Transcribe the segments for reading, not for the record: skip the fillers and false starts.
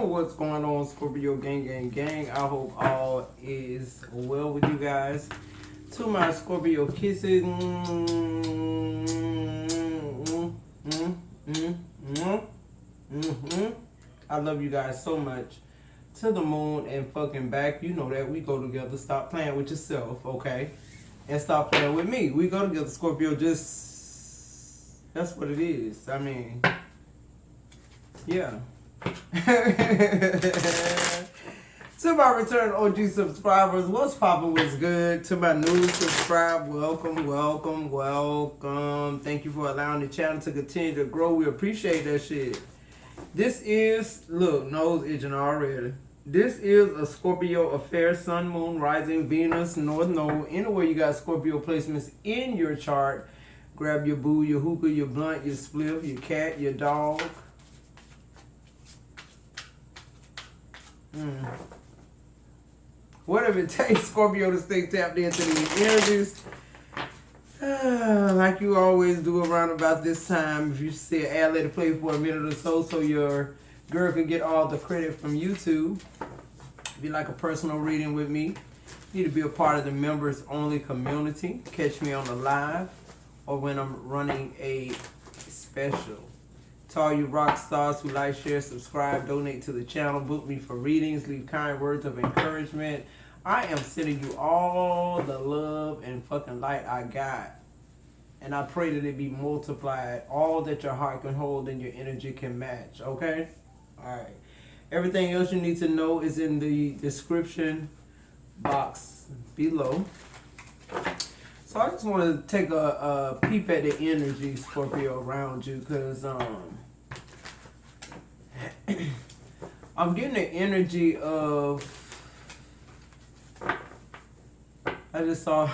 What's going on, Scorpio gang? I hope all is well with you guys. To my Scorpio kisses. I love you guys so much. To the moon and fucking back. You know that we go together. Stop playing with yourself, okay? And stop playing with me. We go together, Scorpio. Just, that's what it is. I mean, yeah. To my return OG subscribers, what's poppin', what's good? To my new subscribe, welcome. Thank you for allowing the channel to continue to grow. We appreciate that shit. This is, look, nose itching already. This is a Scorpio affair, sun, moon, rising, Venus, north node. Anywhere you got Scorpio placements in your chart, grab your boo, your hookah, your blunt, your spliff, your cat, your dog. Whatever it takes, Scorpio, to stay tapped into these energies. Like you always do around about this time. If you say add, let it play for a minute or so your girl can get all the credit from YouTube. If you like a personal reading with me, you need to be a part of the members only community. Catch me on the live or when I'm running a special. To all you rock stars who like, share, subscribe, donate to the channel, book me for readings, leave kind words of encouragement. I am sending you all the love and fucking light I got. And I pray that it be multiplied. All that your heart can hold and your energy can match. Okay? Alright. Everything else you need to know is in the description box below. So I just want to take a peep at the energy, Scorpio, around you, because I'm getting the energy of, I just saw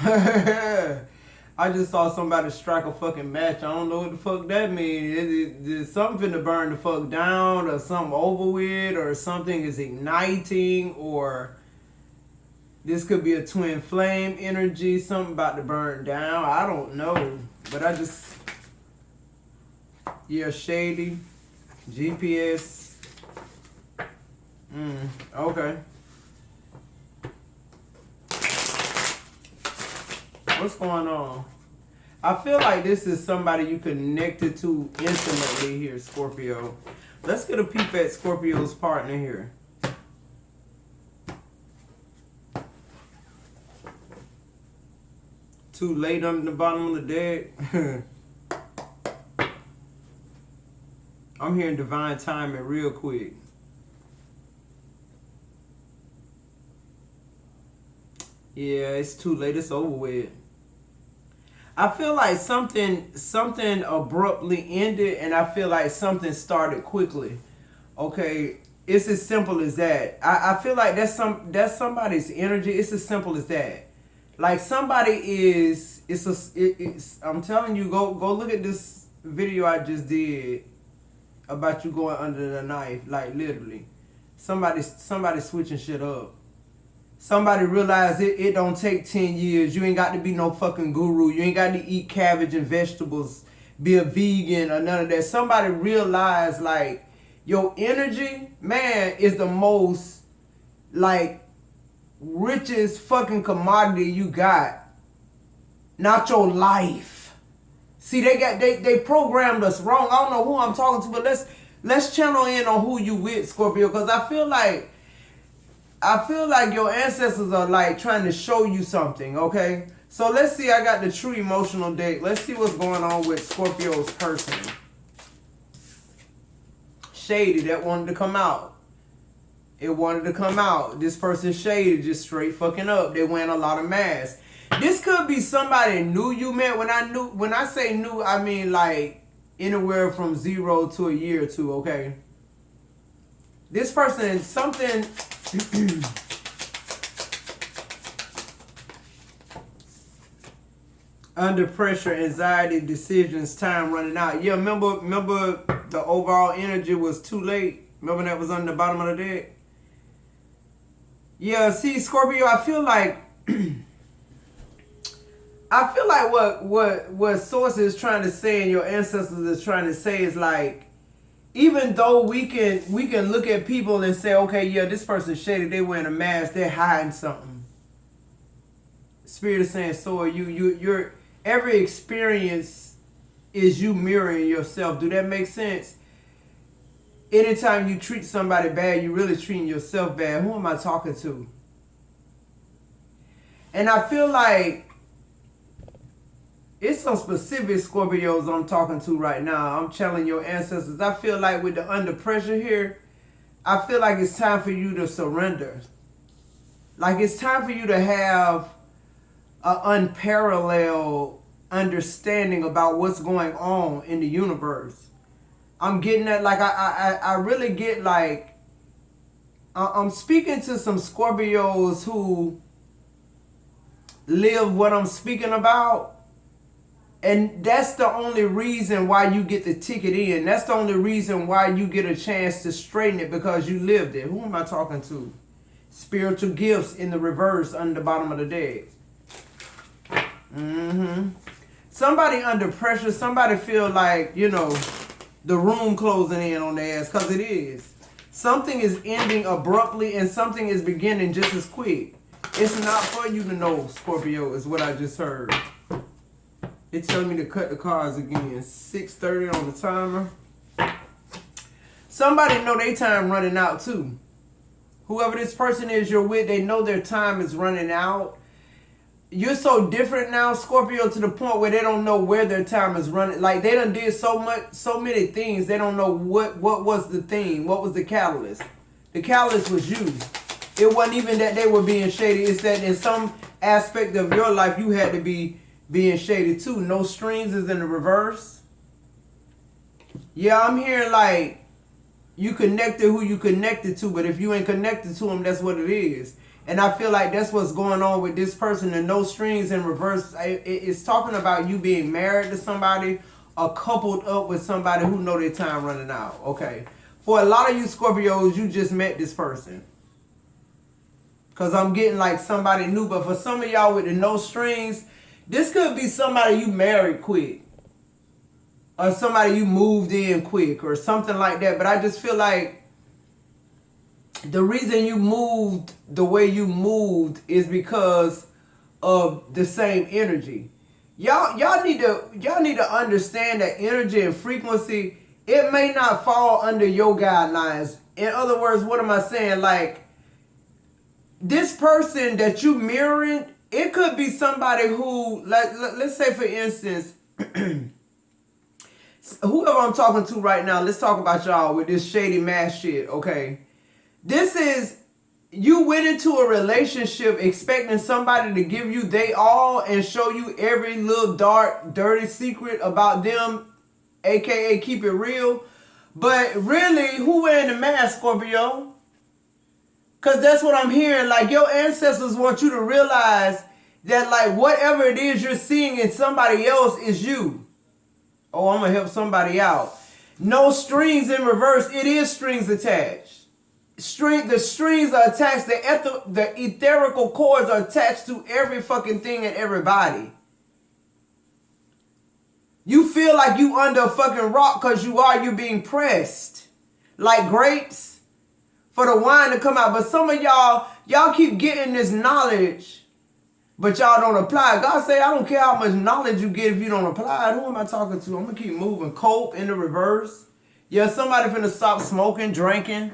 somebody strike a fucking match. I don't know what the fuck that means. Is something to burn the fuck down, or something over with, or something is igniting, or this could be a twin flame energy, something about to burn down. I don't know. But I just, yeah, shady. GPS. Okay. What's going on? I feel like this is somebody you connected to intimately here, Scorpio. Let's get a peep at Scorpio's partner here. Too late under the bottom of the deck. I'm hearing divine timing real quick. Yeah, it's too late. It's over with. I feel like something abruptly ended, and I feel like something started quickly. Okay, it's as simple as that. I feel like that's somebody's energy. It's as simple as that. Like somebody is, I'm telling you, go look at this video I just did about you going under the knife. Like literally, somebody switching shit up. Somebody realized it don't take 10 years. You ain't got to be no fucking guru. You ain't got to eat cabbage and vegetables, be a vegan or none of that. Somebody realized like your energy, man, is the most like richest fucking commodity you got, not your life. See, they programmed us wrong. I don't know who I'm talking to, but let's channel in on who you with, Scorpio, because I feel like your ancestors are like trying to show you something. Okay, so let's see. I got the true emotional deck. Let's see what's going on with Scorpio's person. Shady, that wanted to come out. It wanted to come out. This person shady, just straight fucking up. They wearing a lot of masks. This could be somebody new you met. When I say new, I mean like anywhere from 0 to a year or two. Okay. This person, something. Under pressure, anxiety, decisions, time running out. Yeah, remember the overall energy was too late. Remember that was on the bottom of the deck. Yeah, see, Scorpio, I feel like what source is trying to say and your ancestors is trying to say is like even though we can look at people and say, okay, yeah, this person's shady, they wearing a mask, they're hiding something. Spirit is saying, so are you. Your every experience is you mirroring yourself. Do that make sense? Anytime you treat somebody bad, you're really treating yourself bad. Who am I talking to? And I feel like it's some specific Scorpios I'm talking to right now. I'm channeling your ancestors. I feel like with the under pressure here, I feel like it's time for you to surrender. Like it's time for you to have an unparalleled understanding about what's going on in the universe. I'm getting that, like I really get like, I'm speaking to some Scorpios who live what I'm speaking about. And that's the only reason why you get the ticket in. That's the only reason why you get a chance to straighten it, because you lived it. Who am I talking to? Spiritual gifts in the reverse under the bottom of the deck. Somebody under pressure. Somebody feel like, the room closing in on their ass, because it is. Something is ending abruptly and something is beginning just as quick. It's not for you to know, Scorpio, is what I just heard. It's telling me to cut the cards again. 6:30 on the timer. Somebody know their time running out too. Whoever this person is you're with, they know their time is running out. You're so different now, Scorpio, to the point where they don't know where their time is running. Like they done did so many things. They don't know what was the thing. What was the catalyst? The catalyst was you. It wasn't even that they were being shady. It's that in some aspect of your life you had to be being shady too. No strings is in the reverse. Yeah, I'm hearing like you connected who you connected to, but if you ain't connected to them, that's what it is. And I feel like that's what's going on with this person. And no strings in reverse, it's talking about you being married to somebody or coupled up with somebody who know their time running out. Okay. For a lot of you Scorpios, you just met this person. Because I'm getting like somebody new. But for some of y'all with the no strings, this could be somebody you married quick. Or somebody you moved in quick or something like that. But I just feel like the reason you moved the way you moved is because of the same energy. Y'all need to understand that energy and frequency, it may not fall under your guidelines. In other words, what am I saying? Like this person that you mirroring, it could be somebody who, let's say for instance, whoever I'm talking to right now, let's talk about y'all with this shady mask shit, okay? This is, you went into a relationship expecting somebody to give you they all and show you every little dark, dirty secret about them, aka keep it real. But really, who wearing the mask, Scorpio? Because that's what I'm hearing. Like your ancestors want you to realize that like whatever it is you're seeing in somebody else is you. Oh, I'm going to help somebody out. No strings in reverse. It is strings attached. The strings are attached. The etherical cords are attached to every fucking thing and everybody. You feel like you under a fucking rock because you're being pressed. Like grapes for the wine to come out. But some of y'all keep getting this knowledge, but y'all don't apply. God say, I don't care how much knowledge you get if you don't apply it. Who am I talking to? I'm going to keep moving. Cope in the reverse. Yeah, somebody finna stop smoking, drinking.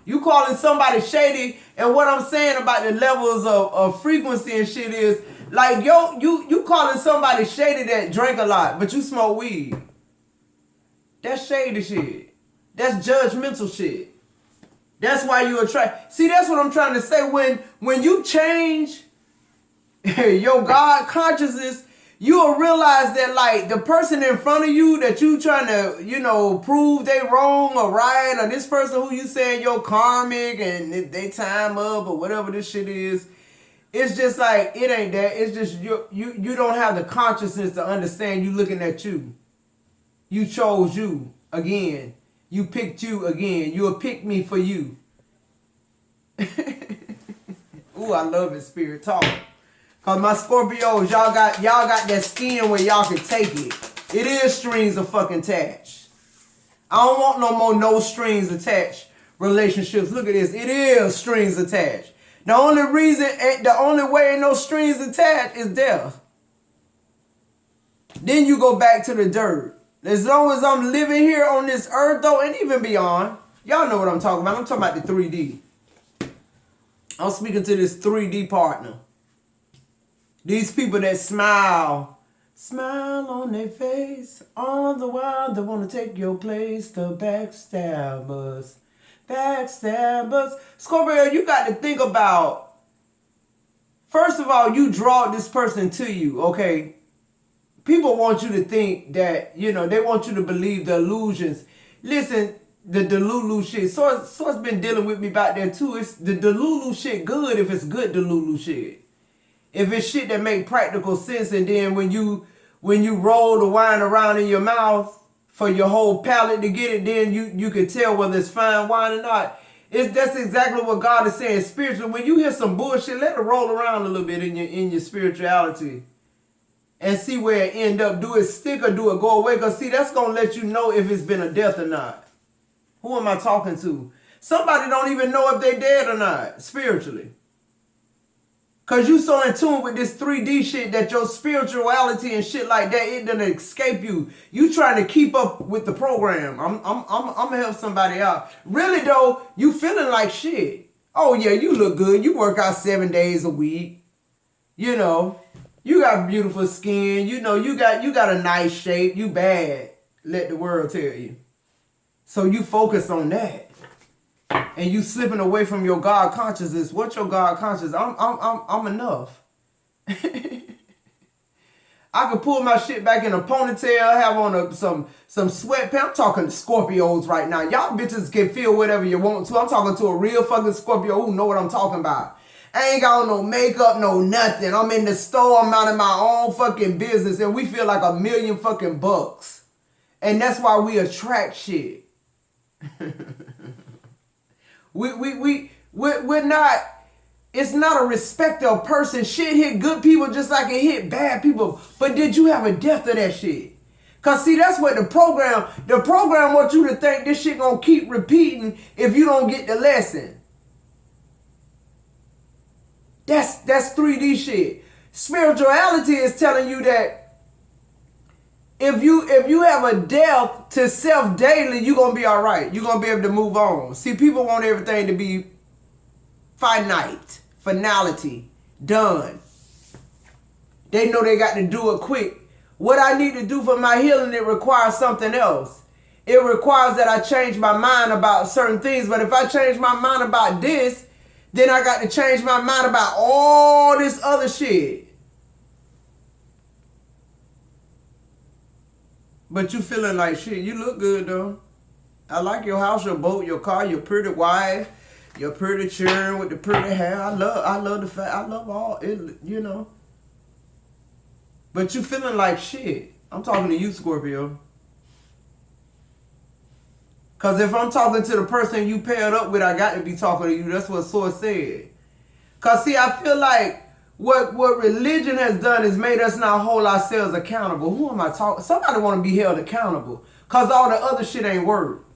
You calling somebody shady, and what I'm saying about the levels of frequency and shit is, like, you calling somebody shady that drink a lot, but you smoke weed. That's shady shit. That's judgmental shit. That's why you attract. See, that's what I'm trying to say. When you change your God consciousness, you'll realize that like the person in front of you that you trying to, prove they wrong or right, or this person who you saying you're karmic and they time up or whatever this shit is, it's just like, it ain't that. It's just you don't have the consciousness to understand you looking at you. You chose you again. You picked you again. You'll pick me for you. Ooh, I love it, Spirit Talk. Cause my Scorpios, y'all got that skin where y'all can take it. It is strings of fucking attached. I don't want no more no strings attached relationships. Look at this. It is strings attached. The only way ain't no strings attached is death. Then you go back to the dirt. As long as I'm living here on this earth, though, and even beyond, y'all know what I'm talking about. I'm talking about the 3D. I'm speaking to this 3D partner. These people that smile on their face, all the while they want to take your place. The backstabbers. Scorpio, you got to think about, first of all, you draw this person to you, okay? People want you to think that, they want you to believe the illusions. Listen, the Delulu shit. So it's been dealing with me about that too. It's the Delulu shit good if it's good Delulu shit. If it's shit that make practical sense, and then when you roll the wine around in your mouth for your whole palate to get it, then you can tell whether it's fine wine or not. That's exactly what God is saying. Spiritual. When you hear some bullshit, let it roll around a little bit in your spirituality. And see where it end up. Do it stick or do it go away? Because see, that's going to let you know if it's been a death or not. Who am I talking to? Somebody don't even know if they dead or not, spiritually. Because you so in tune with this 3D shit that your spirituality and shit like that, it doesn't escape you. You trying to keep up with the program. I'm going to help somebody out. Really, though, you feeling like shit. Oh, yeah, you look good. You work out 7 days a week. You got beautiful skin. You got a nice shape. You bad. Let the world tell you. So you focus on that. And you slipping away from your God consciousness. What's your God consciousness? I'm enough. I could pull my shit back in a ponytail, have on some sweatpants. I'm talking to Scorpios right now. Y'all bitches can feel whatever you want to. I'm talking to a real fucking Scorpio who know what I'm talking about. I ain't got no makeup, no nothing. I'm in the store, I'm out of my own fucking business, and we feel like $1 million fucking bucks. And that's why we attract shit. We're not, it's not a respect of person. Shit hit good people just like it hit bad people. But did you have a death of that shit? Cause see, that's what the program wants you to think this shit gonna keep repeating if you don't get the lesson. That's 3D shit. Spirituality is telling you that if you have a death to self daily, you're going to be all right. You're going to be able to move on. See, people want everything to be finality, done. They know they got to do it quick. What I need to do for my healing, it requires something else. It requires that I change my mind about certain things. But if I change my mind about this, then I got to change my mind about all this other shit. But you feeling like shit. You look good, though. I like your house, your boat, your car, your pretty wife, your pretty children with the pretty hair. I love the fact. I love all it, But you feeling like shit. I'm talking to you, Scorpio. Because if I'm talking to the person you paired up with, I got to be talking to you. That's what Source said. Because, see, I feel like what religion has done is made us not hold ourselves accountable. Who am I talking? Somebody want to be held accountable. Because all the other shit ain't work.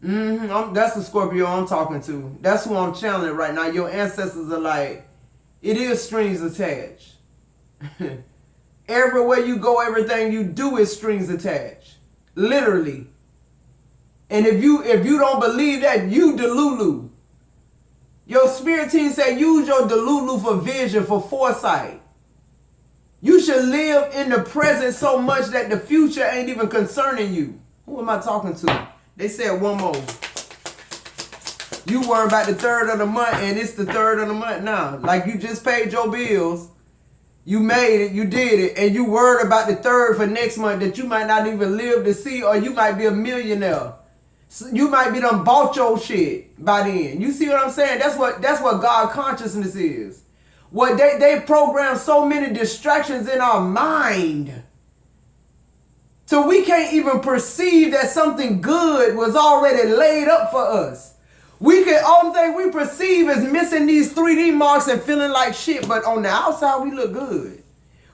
That's the Scorpio I'm talking to. That's who I'm channeling right now. Your ancestors are like, it is strings attached. Everywhere you go, everything you do is strings attached. Literally. And if you don't believe that, you Delulu. Your spirit team say use your Delulu for vision, for foresight. You should live in the present so much that the future ain't even concerning you. Who am I talking to? They said one more. You worry about the 3rd of the month, and it's the 3rd of the month now. Like you just paid your bills. You made it, you did it, and you worried about the 3rd for next month that you might not even live to see, or you might be a millionaire. So you might be done bought your shit by then. You see what I'm saying? That's what God consciousness is. What they program so many distractions in our mind. So we can't even perceive that something good was already laid up for us. Only thing we perceive is missing these 3D marks and feeling like shit, but on the outside we look good.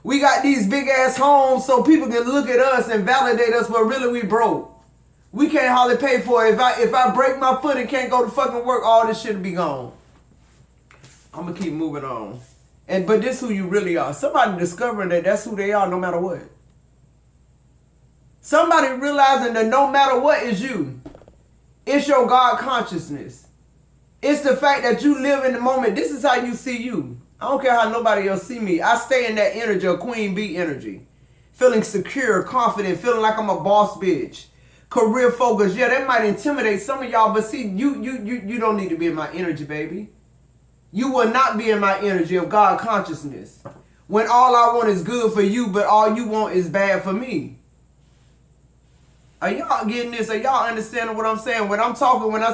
We got these big ass homes so people can look at us and validate us, but really we broke. We can't hardly pay for it. If I break my foot and can't go to fucking work, all this shit will be gone. I'm gonna keep moving on. But this who you really are. Somebody discovering that that's who they are no matter what. Somebody realizing that no matter what is you. It's your God consciousness. It's the fact that you live in the moment. This is how you see you. I don't care how nobody else see me. I stay in that energy of Queen Bee energy. Feeling secure, confident, feeling like I'm a boss bitch. Career focus. Yeah, that might intimidate some of y'all, but see, you don't need to be in my energy, baby. You will not be in my energy of God consciousness. When all I want is good for you, but all you want is bad for me. Are y'all getting this? Are y'all understanding what I'm saying? When I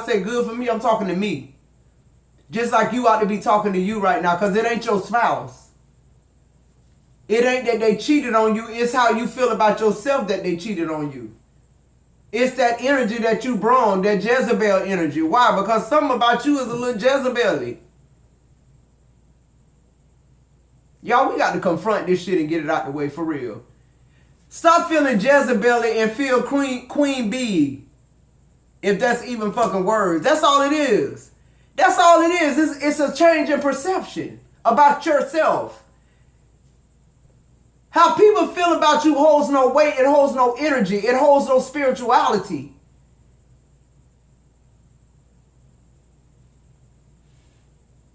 say good for me, I'm talking to me. Just like you ought to be talking to you right now, because it ain't your spouse. It ain't that they cheated on you. It's how you feel about yourself that they cheated on you. It's that energy that you brought, that Jezebel energy. Why? Because something about you is a little Jezebel-y. Y'all, we got to confront this shit and get it out the way for real. Stop feeling Jezebel-y and feel Queen Bee. If that's even fucking words. That's all it is. That's all it is. It's a change in perception about yourself. How people feel about you holds no weight. It holds no energy. It holds no spirituality.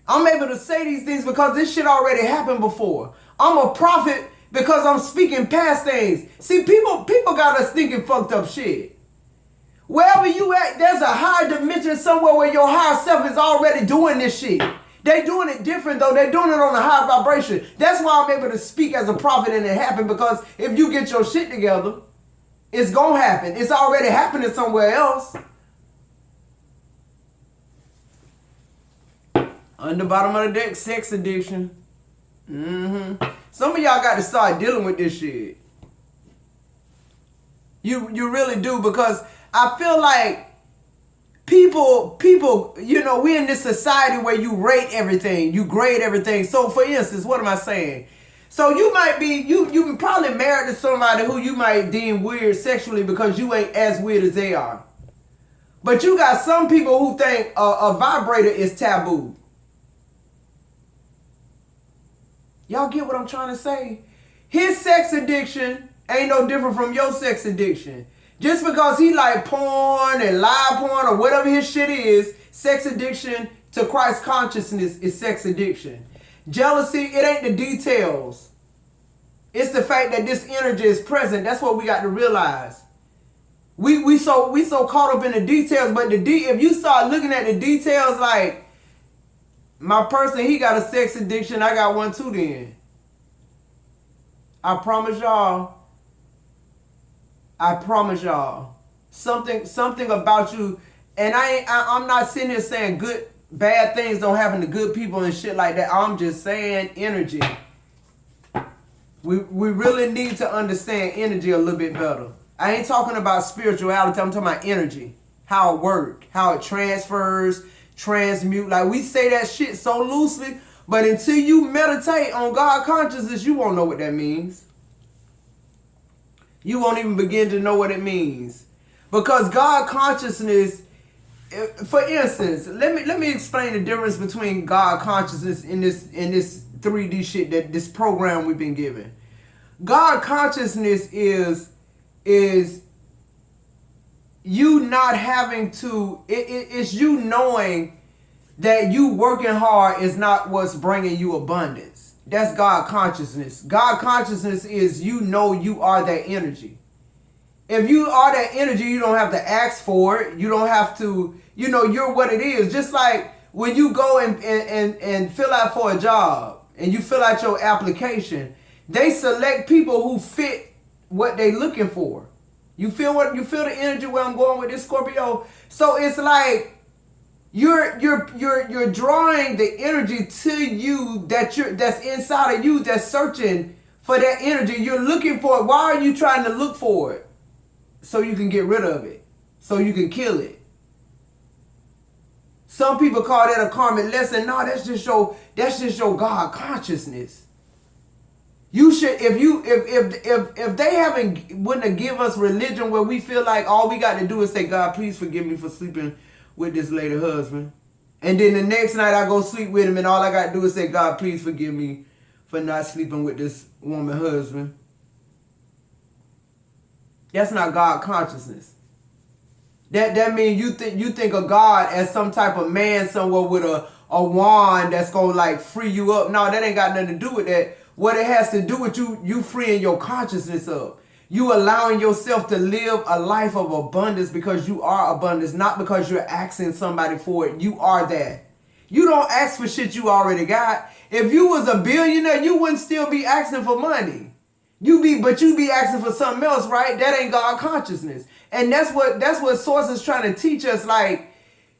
I'm able to say these things because this shit already happened before. I'm a prophet because I'm speaking past things. See, people got us thinking fucked up shit. Wherever you at, there's a higher dimension somewhere where your higher self is already doing this shit. They doing it different though. They're doing it on a high vibration. That's why I'm able to speak as a prophet and it happened, because if you get your shit together, it's gonna happen. It's already happening somewhere else. On the bottom of the deck, sex addiction. Some of y'all got to start dealing with this shit. You really do, because I feel like people, you know, we in this society where you rate everything, you grade everything. So for instance, what am I saying? So you might be, you probably married to somebody who you might deem weird sexually because you ain't as weird as they are. But you got some people who think a vibrator is taboo. Y'all get what I'm trying to say? His sex addiction ain't no different from your sex addiction. Just because he like porn and live porn or whatever his shit is, sex addiction to Christ consciousness is sex addiction. Jealousy, it ain't the details. It's the fact that this energy is present. That's what we got to realize. We so caught up in the details, but if you start looking at the details, like my person, he got a sex addiction, I got one too then. I promise y'all. Something about you, and I'm not sitting here saying bad things don't happen to good people and shit like that. I'm just saying energy. We really need to understand energy a little bit better. I ain't talking about spirituality, I'm talking about energy. How it works, how it transfers, transmute. Like we say that shit so loosely, but until you meditate on God consciousness, you won't know what that means. You won't even begin to know what it means. Because God consciousness, for instance, let me explain the difference between God consciousness in this 3D shit, that this program we've been given. God consciousness is you not having to, it's you knowing that you working hard is not what's bringing you abundance. That's God consciousness. God consciousness is you know you are that energy. If you are that energy, you don't have to ask for it. You don't have to, you know, you're what it is. Just like when you go and fill out for a job and you fill out your application, they select people who fit what they looking for. You feel the energy where I'm going with this, Scorpio? So it's like you're drawing the energy to you that's inside of you, that's searching for that energy. You're looking for it. Why are you trying to look for it? So you can get rid of it. So you can kill it. Some people call that a karmic lesson. No, that's just your God consciousness. You should, if they wouldn't have give us religion where we feel like all we got to do is say, God, please forgive me for sleeping with this lady husband. And then the next night I go sleep with him and all I got to do is say, God, please forgive me for not sleeping with this woman husband. That's not God consciousness. That means you think of God as some type of man somewhere with a wand that's gonna like free you up. No, that ain't got nothing to do with that. What it has to do with you freeing your consciousness up. You allowing yourself to live a life of abundance because you are abundance, not because you're asking somebody for it. You are that. You don't ask for shit you already got. If you was a billionaire, you wouldn't still be asking for money. But you be asking for something else, right? That ain't God consciousness. And that's what Source is trying to teach us. Like,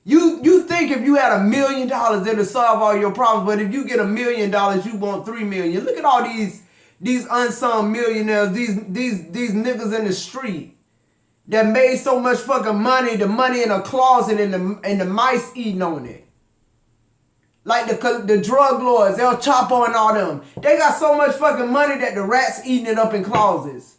you think if you had $1 million, it'll solve all your problems. But if you get $1 million, you want 3 million. Look at all these unsung millionaires, these niggas in the street that made so much fucking money, the money in a closet and the mice eating on it. Like the drug lords, El Chapo and all them. They got so much fucking money that the rats eating it up in closets.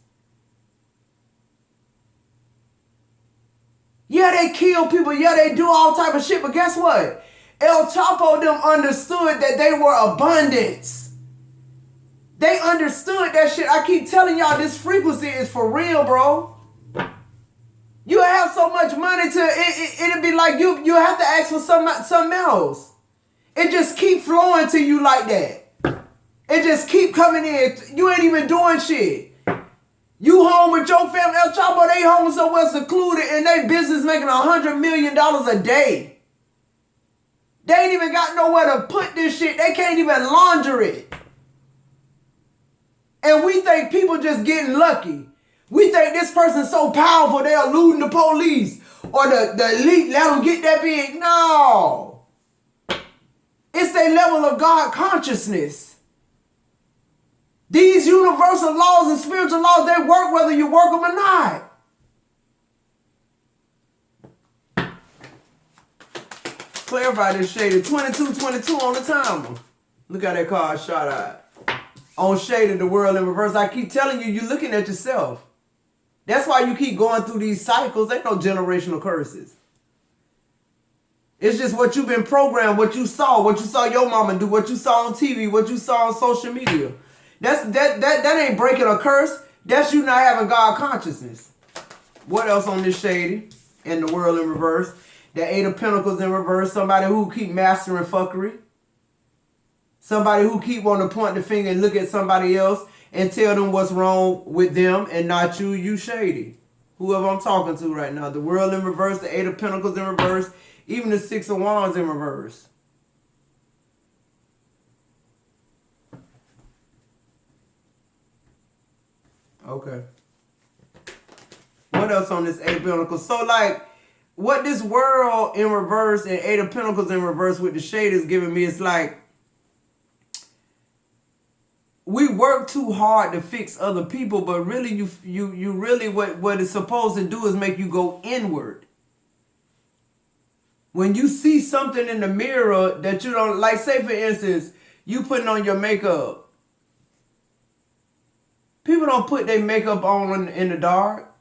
Yeah, they kill people. Yeah, they do all type of shit. But guess what? El Chapo them understood that they were abundance. They understood that shit. I keep telling y'all this frequency is for real, bro. You have so much money it'll be like you have to ask for something else. It just keep flowing to you like that. It just keep coming in. You ain't even doing shit. You home with your family. El Chapo, they home somewhere secluded and they business making $100 million a day. They ain't even got nowhere to put this shit. They can't even launder it. And we think people just getting lucky. We think this person's so powerful they eluding the police or the elite let them get that big. No. It's their level of God consciousness. These universal laws and spiritual laws, they work whether you work them or not. Clarify this shaded. 2222 on the timer. Look how that card shot out. On shaded, the world in reverse. I keep telling you, you're looking at yourself. That's why you keep going through these cycles. Ain't no generational curses. It's just what you've been programmed, what you saw your mama do, what you saw on TV, what you saw on social media. That ain't breaking a curse. That's you not having God consciousness. What else on this shady? In the world in reverse. The 8 of Pentacles in reverse. Somebody who keep mastering fuckery. Somebody who keep wanting to point the finger and look at somebody else and tell them what's wrong with them and not you. You shady. Whoever I'm talking to right now. The world in reverse. The 8 of Pentacles in reverse. Even the 6 of Wands in reverse. Okay. What else on this 8 of Pentacles? So like, what this world in reverse and 8 of Pentacles in reverse with the shade is giving me is like, we work too hard to fix other people, but really you really what it's supposed to do is make you go inward. When you see something in the mirror that you don't like, say for instance, you putting on your makeup. People don't put their makeup on in the dark.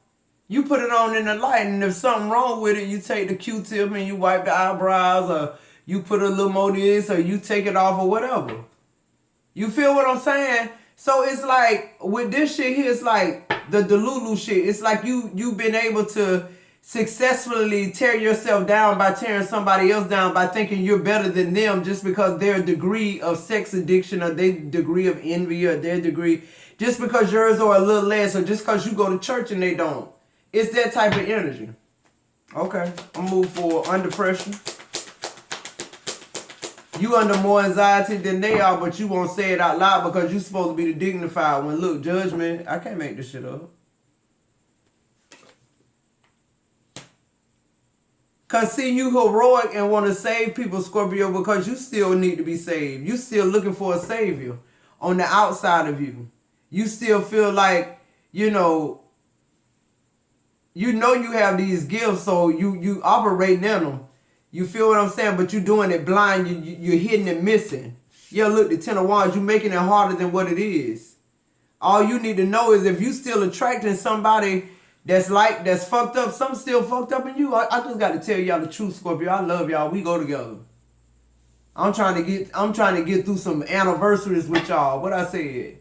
You put it on in the light, and if something wrong with it, you take the Q-tip and you wipe the eyebrows, or you put a little more this, or you take it off, or whatever. You feel what I'm saying? So it's like, with this shit here, it's like the Delulu shit. It's like you've been able to successfully tear yourself down by tearing somebody else down by thinking you're better than them just because their degree of sex addiction or their degree of envy or their degree, just because yours are a little less or just because you go to church and they don't. It's that type of energy. Okay, I'll move forward. Under pressure. You under more anxiety than they are, but you won't say it out loud because you're supposed to be the dignified one. Look, judgment, I can't make this shit up. Because see, you heroic and want to save people, Scorpio, because you still need to be saved. You still looking for a savior on the outside of you. You still feel like, you you have these gifts, so you operating in them. You feel what I'm saying? But you're doing it blind. You're hitting it missing. Yeah, look, the 10 of Wands, you're making it harder than what it is. All you need to know is if you still attracting somebody that's fucked up, something still fucked up in you. I just got to tell y'all the truth, Scorpio. I love y'all. We go together. I'm trying to get through some anniversaries with y'all. What I said.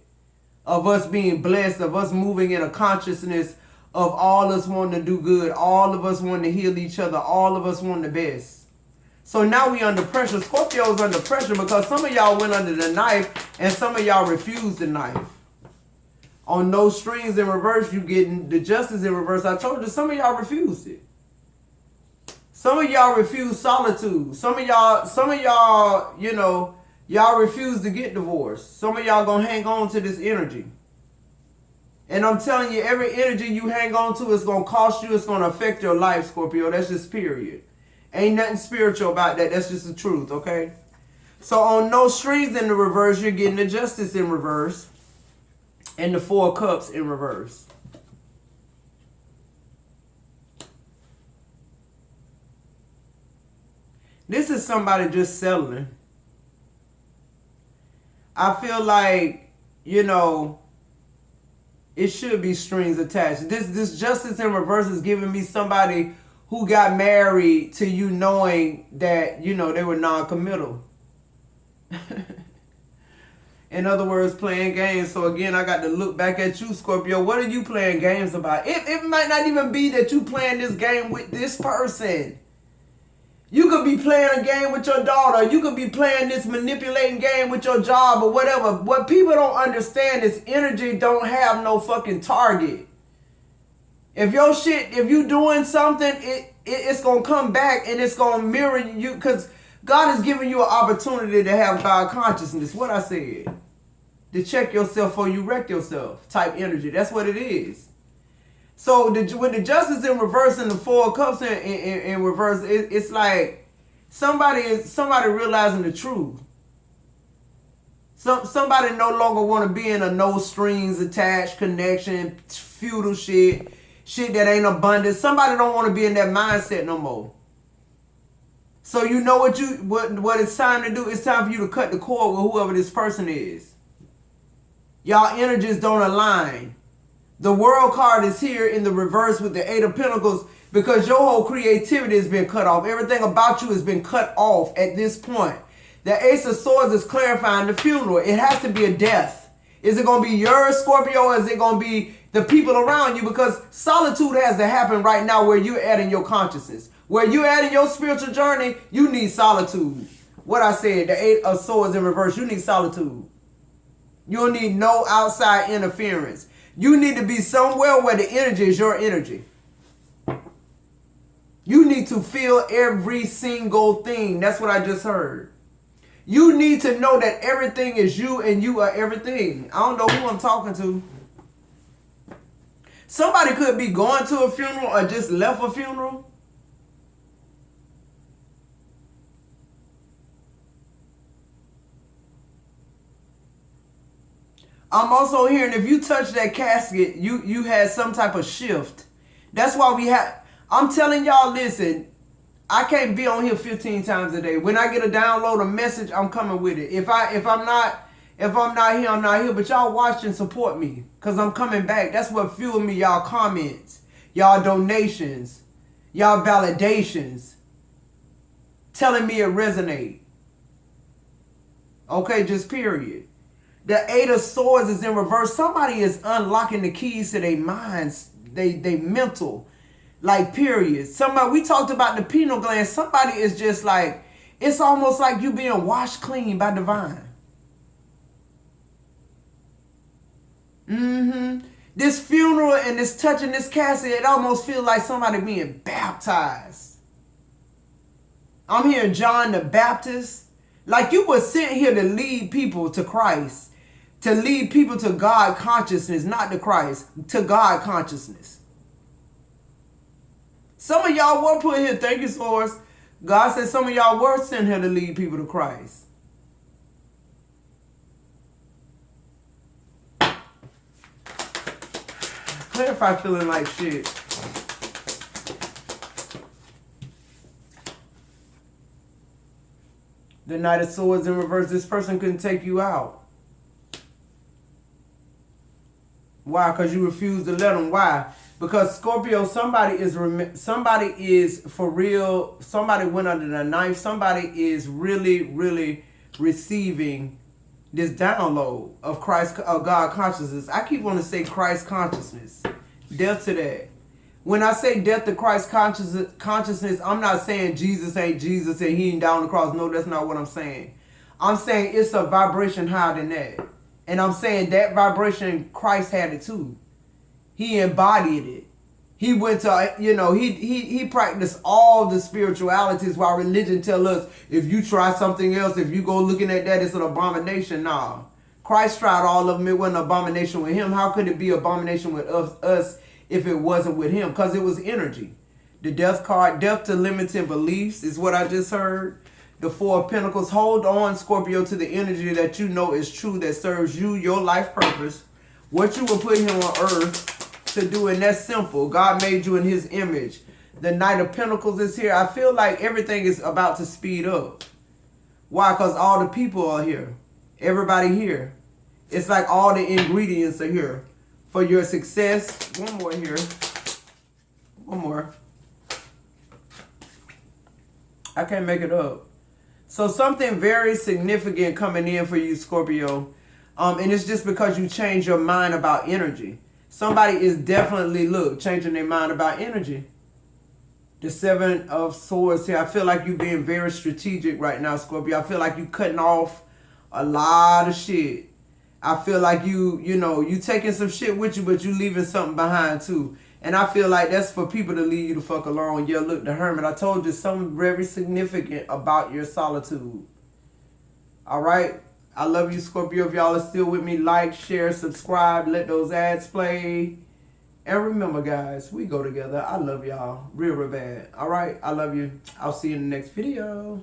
Of us being blessed, of us moving in a consciousness of all us wanting to do good, all of us wanting to heal each other, all of us wanting the best. So now we under pressure. Scorpio's under pressure because some of y'all went under the knife and some of y'all refused the knife. On no strings in reverse, you getting the justice in reverse. I told you some of y'all refused it. Some of y'all refused solitude. Some of y'all, you know, y'all refuse to get divorced. Some of y'all gonna hang on to this energy. And I'm telling you, every energy you hang on to is gonna cost you. It's gonna affect your life, Scorpio. That's just period. Ain't nothing spiritual about that. That's just the truth, okay? So on no strings in the reverse, you're getting the justice in reverse. And the 4 cups in reverse. This is somebody just settling. I feel like, you know, it should be strings attached. This justice in reverse is giving me somebody who got married to you knowing that, you know, they were non-committal. In other words, playing games. So again, I got to look back at you, Scorpio. What are you playing games about? It might not even be that you playing this game with this person. You could be playing a game with your daughter. You could be playing this manipulating game with your job or whatever. What people don't understand is energy don't have no fucking target. If you doing something, it's going to come back and it's going to mirror you because God is giving you an opportunity to have God consciousness. What I said. To check yourself before you wreck yourself type energy. That's what it is. So with the justice in reverse and the 4 cups in reverse, it's like somebody realizing the truth. Somebody no longer want to be in a no strings attached connection, feudal shit that ain't abundant. Somebody don't want to be in that mindset no more. So you know what it's time to do? It's time for you to cut the cord with whoever this person is. Y'all energies don't align. The world card is here in the reverse with the 8 of Pentacles because your whole creativity has been cut off. Everything about you has been cut off at this point. The Ace of Swords is clarifying the funeral. It has to be a death. Is it going to be yours, Scorpio, or is it going to be the people around you? Because solitude has to happen right now where you're at in your consciousness. Where you're at in your spiritual journey, you need solitude. What I said, the 8 of Swords in reverse, you need solitude. You don't need no outside interference. You need to be somewhere where the energy is your energy. You need to feel every single thing. That's what I just heard. You need to know that everything is you and you are everything. I don't know who I'm talking to. Somebody could be going to a funeral or just left a funeral. I'm also hearing if you touch that casket, you had some type of shift. That's why I'm telling y'all, listen, I can't be on here 15 times a day. When I get a download, a message, I'm coming with it. If I'm not here, I'm not here. But y'all watch and support me. Because I'm coming back. That's what fueled me, y'all comments, y'all donations, y'all validations. Telling me it resonate. Okay, just period. The 8 of Swords is in reverse. Somebody is unlocking the keys to their minds, they mental, like period. Somebody, we talked about the pineal gland. Somebody is just like, it's almost like you being washed clean by divine. This funeral and this touching this casket, it almost feels like somebody being baptized. I'm hearing John the Baptist. Like you were sent here to lead people to Christ. To lead people to God consciousness, not to Christ, to God consciousness. Some of y'all were put here, thank you, Source. God said some of y'all were sent here to lead people to Christ. Clarify feeling like shit. The Knight of Swords in reverse, this person couldn't take you out. Why? Because you refuse to let them. Why? Because Scorpio, somebody is for real. Somebody went under the knife. Somebody is really, really receiving this download of Christ, of God consciousness. I keep wanting to say Christ consciousness. Death to that. When I say death to Christ consciousness, I'm not saying Jesus ain't Jesus and he ain't down the cross. No, that's not what I'm saying. I'm saying it's a vibration higher than that. And I'm saying that vibration, Christ had it too. He embodied it. He went to, he practiced all the spiritualities while religion tell us if you try something else, if you go looking at that, it's an abomination. Nah. Christ tried all of them. It wasn't an abomination with him. How could it be abomination with us if it wasn't with him? Because it was energy. The death card, death to limiting beliefs is what I just heard. The Four of Pentacles, hold on, Scorpio, to the energy that you know is true, that serves you, your life purpose, what you were put here on earth to do, and that's simple. God made you in his image. The Knight of Pentacles is here. I feel like everything is about to speed up. Why? Because all the people are here. Everybody here. It's like all the ingredients are here for your success. One more here. One more. I can't make it up. So something very significant coming in for you, Scorpio. And it's just because you change your mind about energy. Somebody is definitely, changing their mind about energy. The Seven of Swords here. I feel like you're being very strategic right now, Scorpio. I feel like you cutting off a lot of shit. I feel like you taking some shit with you, but you leaving something behind too. And I feel like that's for people to leave you the fuck alone. Yeah, look, the Hermit. I told you something very significant about your solitude. All right? I love you, Scorpio. If y'all are still with me, like, share, subscribe, let those ads play. And remember, guys, we go together. I love y'all real, real bad. All right? I love you. I'll see you in the next video.